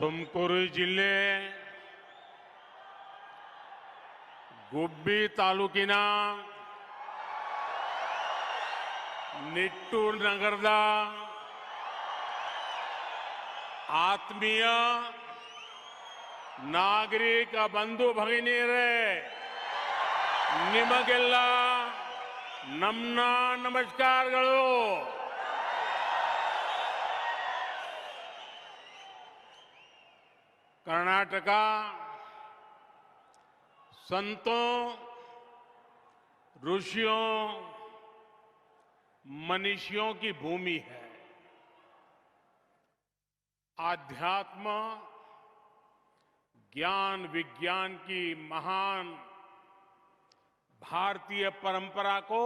ತುಮಕೂರು ಜಿಲ್ಲೆ ಗುಬ್ಬಿ ತಾಲೂಕಿನ ನಿಟ್ಟೂರು ನಗರದ ಆತ್ಮೀಯ ನಾಗರಿಕ ಬಂಧು ಭಗಿನಿಯರೇ, ನಿಮಗೆಲ್ಲ ನಮ್ಮ ನಮಸ್ಕಾರಗಳು. कर्नाटक संतों, ऋषियों, मनीषियों की भूमि है. आध्यात्म, ज्ञान, विज्ञान की महान भारतीय परंपरा को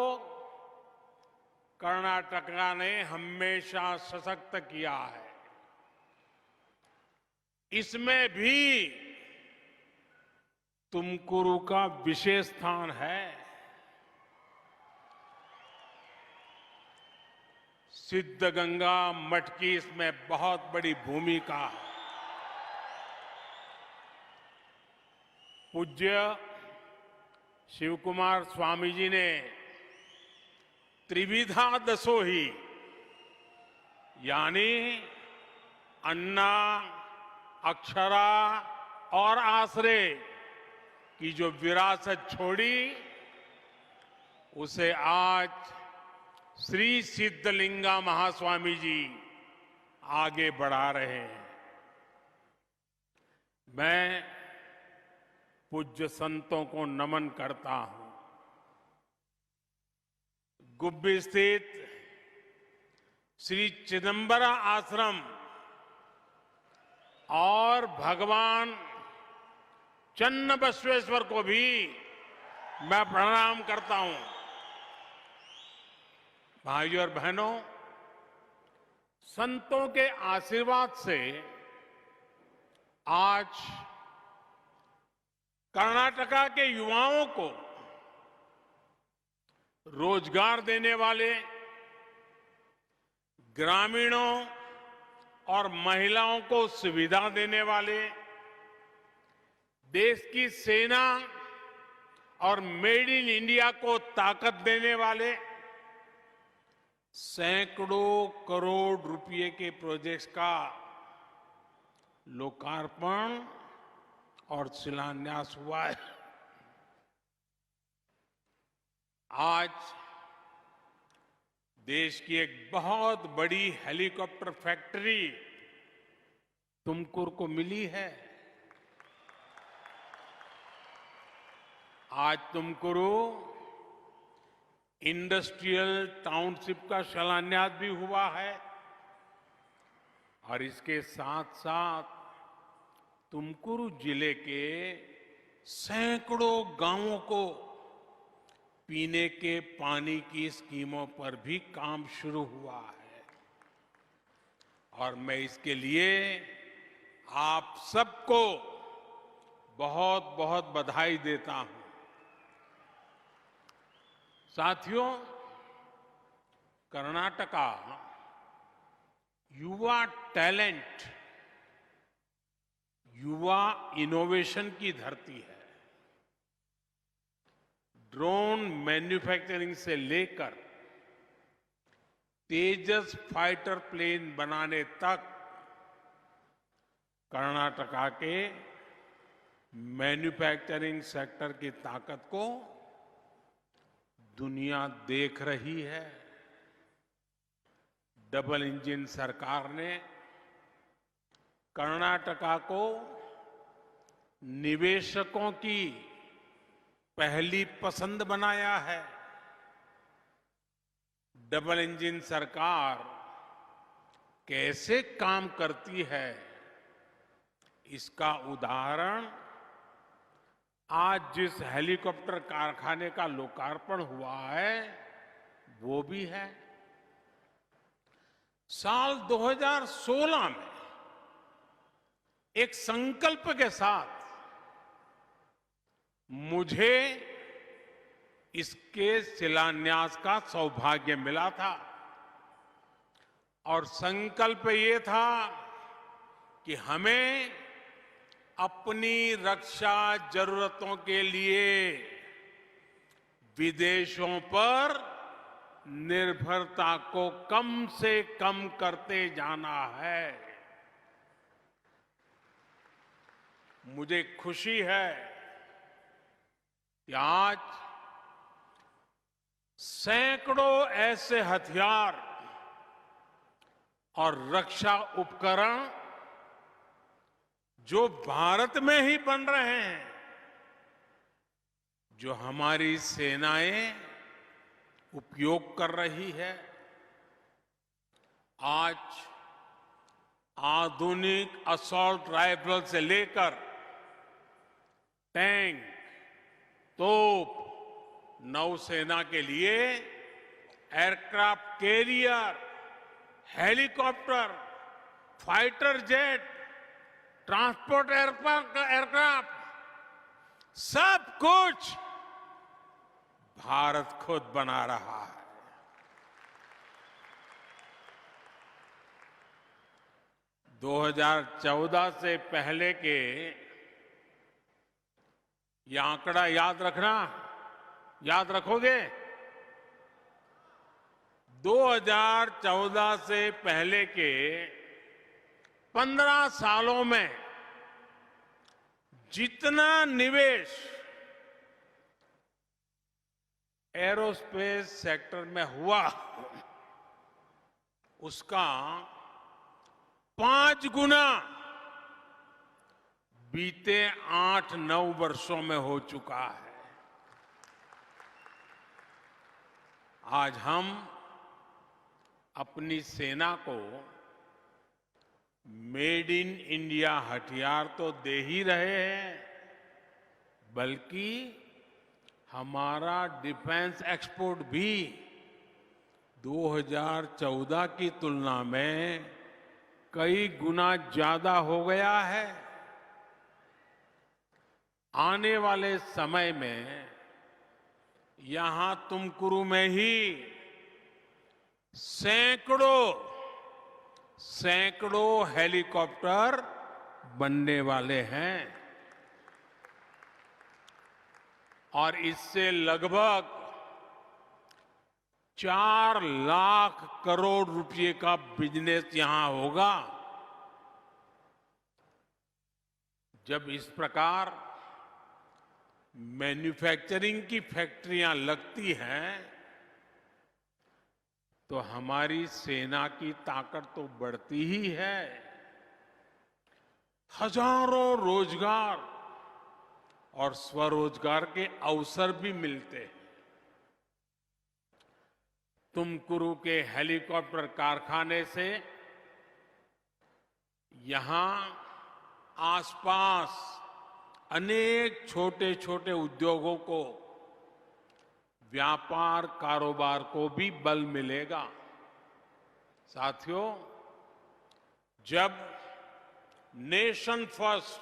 कर्नाटक ने हमेशा सशक्त किया है. इसमें भी तुमकुरु का विशेष स्थान है. सिद्धगंगा मठ की इसमें बहुत बड़ी भूमिका है. पूज्य शिवकुमार स्वामी जी ने त्रिविधा दसोही यानी अन्ना, अक्षरा और आश्रय की जो विरासत छोड़ी, उसे आज श्री सिद्धलिंगा महास्वामी जी आगे बढ़ा रहे हैं. मैं पूज्य संतों को नमन करता हूं. गुब्बी स्थित श्री चिदंबरा आश्रम और भगवान चन्न बसवेश्वर को भी मैं प्रणाम करता हूं. भाइयों और बहनों, संतों के आशीर्वाद से आज कर्नाटका के युवाओं को रोजगार देने वाले, ग्रामीणों और महिलाओं को सुविधा देने वाले, देश की सेना और मेड इन इंडिया को ताकत देने वाले सैकड़ों करोड़ रुपए के प्रोजेक्ट्स का लोकार्पण और शिलान्यास हुआ है. आज देश की एक बहुत बड़ी हेलीकॉप्टर फैक्ट्री तुमकुर को मिली है. आज तुमकुरु इंडस्ट्रियल टाउनशिप का शिलान्यास भी हुआ है और इसके साथ साथ तुमकुरु जिले के सैकड़ों गांवों को पीने के पानी की स्कीमों पर भी काम शुरू हुआ है. और मैं इसके लिए आप सबको बहुत बहुत बधाई देता हूं. साथियों, कर्नाटका युवा टैलेंट, युवा इनोवेशन की धरती है. ड्रोन मैन्युफैक्चरिंग से लेकर तेजस फाइटर प्लेन बनाने तक कर्नाटका के मैन्युफैक्चरिंग सेक्टर की ताकत को दुनिया देख रही है. डबल इंजन सरकार ने कर्नाटका को निवेशकों की पहली पसंद बनाया है. डबल इंजन सरकार कैसे काम करती है, इसका उदाहरण आज जिस हेलीकॉप्टर कारखाने का लोकार्पण हुआ है वो भी है. साल 2016 में एक संकल्प के साथ मुझे इसके शिलान्यास का सौभाग्य मिला था और संकल्प ये था कि हमें अपनी रक्षा जरूरतों के लिए विदेशों पर निर्भरता को कम से कम करते जाना है। मुझे खुशी है कि आज सैकड़ों ऐसे हथियार और रक्षा उपकरण जो भारत में ही बन रहे हैं, जो हमारी सेनाएं उपयोग कर रही है। आज आधुनिक असॉल्ट राइफल से लेकर टैंक, तोप, नौसेना के लिए aircraft carrier, helicopter, fighter jet, transport aircraft, सब कुछ भारत खुद बना रहा है। दो 2014 से पहले के ये आंकड़ा याद रखना, याद रखोगे? 2014 से पहले के 15 सालों में जितना निवेश एरोस्पेस सेक्टर में हुआ, उसका 5 गुना बीते 8-9 वर्षों में हो चुका है। आज हम अपनी सेना को मेड इन इंडिया हथियार तो दे ही रहे हैं, बल्कि हमारा डिफेंस एक्सपोर्ट भी 2014 की तुलना में कई गुना ज्यादा हो गया है। आने वाले समय में यहां तुमकुरू में ही सैकड़ों हेलीकॉप्टर बनने वाले हैं और इससे लगभग 4 लाख करोड़ रुपए का बिजनेस यहां होगा। जब इस प्रकार मैन्युफैक्चरिंग की फैक्ट्रियां लगती हैं तो हमारी सेना की ताकत तो बढ़ती ही है। हजारों रोजगार और स्वरोजगार के अवसर भी मिलते हैं। तुमकुरू के हेलीकॉप्टर कारखाने से यहां आसपास अनेक छोटे छोटे उद्योगों को, व्यापार कारोबार को भी बल मिलेगा। साथियों, जब नेशन फर्स्ट,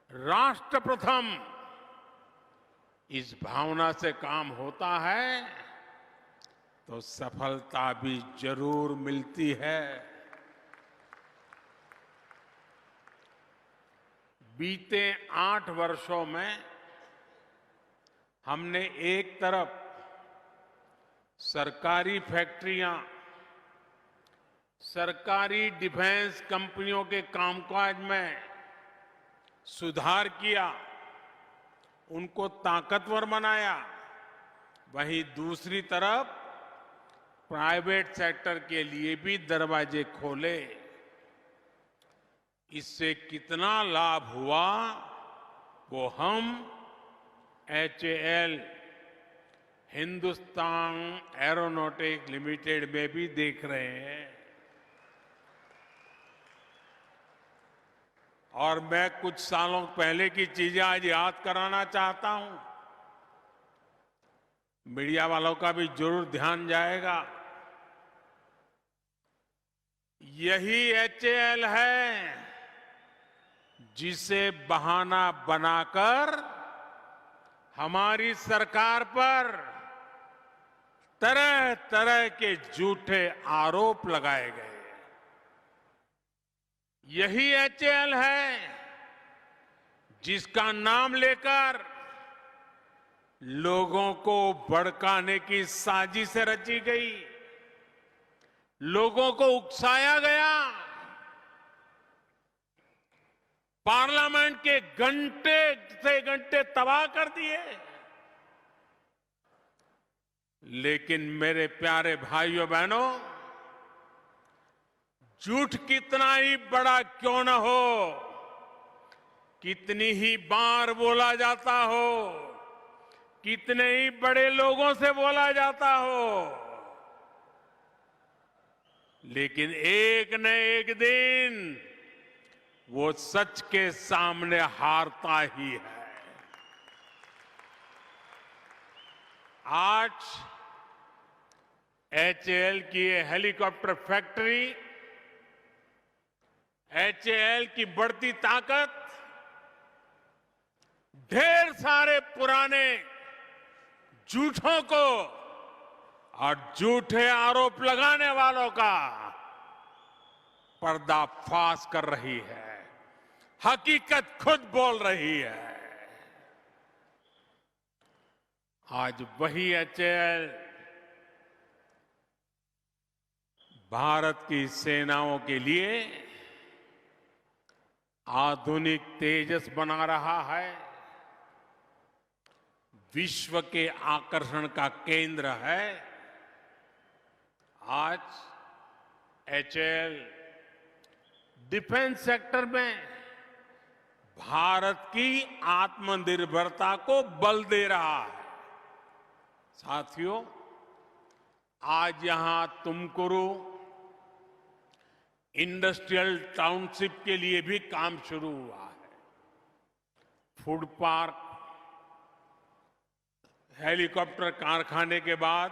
राष्ट्र प्रथम, इस भावना से काम होता है तो सफलता भी जरूर मिलती है। बीते 8 वर्षों में हमने एक तरफ सरकारी फैक्ट्रियां, सरकारी डिफेंस कंपनियों के कामकाज में सुधार किया, उनको ताकतवर बनाया, वहीं दूसरी तरफ प्राइवेट सेक्टर के लिए भी दरवाजे खोले। इससे कितना लाभ हुआ वो हम HAL, हिंदुस्तान एरोनॉटिक्स लिमिटेड में भी देख रहे हैं। और मैं कुछ सालों पहले की चीजें आज याद कराना चाहता हूं। मीडिया वालों का भी जरूर ध्यान जाएगा। यही HAL है जिसे बहाना बनाकर हमारी सरकार पर तरह तरह के झूठे आरोप लगाए गए। यही एचएएल है जिसका नाम लेकर लोगों को भड़काने की साजिश रची गई, लोगों को उकसाया गया, पार्लियामेंट के घंटे से घंटे तबाह कर दिए। लेकिन मेरे प्यारे भाइयों बहनों, झूठ कितना ही बड़ा क्यों न हो, कितनी ही बार बोला जाता हो, कितने ही बड़े लोगों से बोला जाता हो, लेकिन एक न एक दिन वो सच के सामने हारता ही है। आज एचएएल की ये हेलीकॉप्टर फैक्ट्री, एचएएल की बढ़ती ताकत ढेर सारे पुराने झूठों को और झूठे आरोप लगाने वालों का पर्दाफाश कर रही है, हकीकत खुद बोल रही है। आज वही एचएएल भारत की सेनाओं के लिए आधुनिक तेजस बना रहा है, विश्व के आकर्षण का केंद्र है। आज एचएएल डिफेंस सेक्टर में भारत की आत्मनिर्भरता को बल दे रहा है। साथियों, आज यहां तुमकुरू इंडस्ट्रियल टाउनशिप के लिए भी काम शुरू हुआ है। फूड पार्क, हेलीकॉप्टर कारखाने के बाद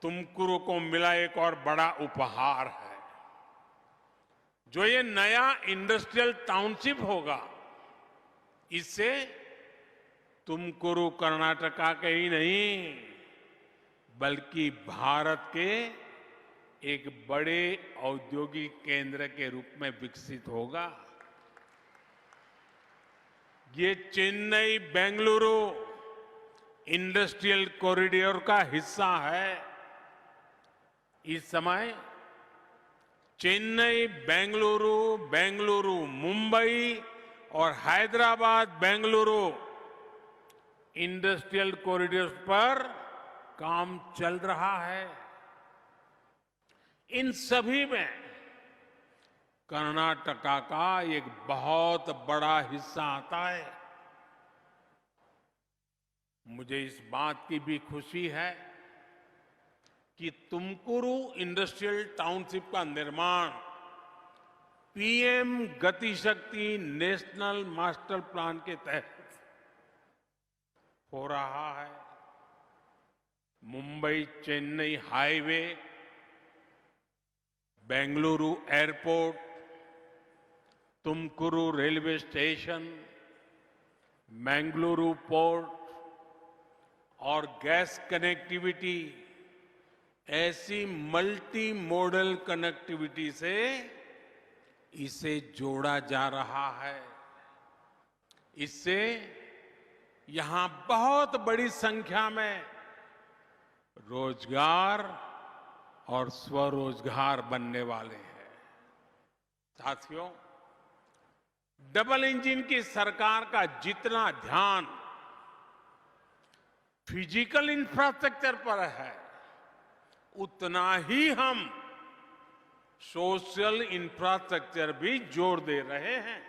तुमकुरू को मिला एक और बड़ा उपहार है। जो ये नया इंडस्ट्रियल टाउनशिप होगा, इससे तुमकुरू कर्नाटका के ही नहीं बल्कि भारत के एक बड़े औद्योगिक केंद्र के रूप में विकसित होगा। ये चेन्नई बेंगलुरु इंडस्ट्रियल कॉरिडोर का हिस्सा है। इस समय चेन्नई बेंगलुरु, बेंगलुरु मुंबई और हैदराबाद बेंगलुरु इंडस्ट्रियल कॉरिडोर पर काम चल रहा है। इन सभी में कर्नाटका का एक बहुत बड़ा हिस्सा आता है। मुझे इस बात की भी खुशी है कि तुमकुरू इंडस्ट्रियल टाउनशिप का निर्माण पीएम गति शक्ति नेशनल मास्टर प्लान के तहत हो रहा है। Mumbai Chennai highway, Bengaluru airport, Tumakuru railway station, Mangaluru port और गैस कनेक्टिविटी, ऐसी मल्टी मॉडल कनेक्टिविटी से इसे जोड़ा जा रहा है। इससे यहां बहुत बड़ी संख्या में रोजगार और स्वरोजगार बनने वाले हैं। साथियों, डबल इंजन की सरकार का जितना ध्यान फिजिकल इंफ्रास्ट्रक्चर पर है, उतना ही हम सोशल इंफ्रास्ट्रक्चर भी जोड़ दे रहे हैं।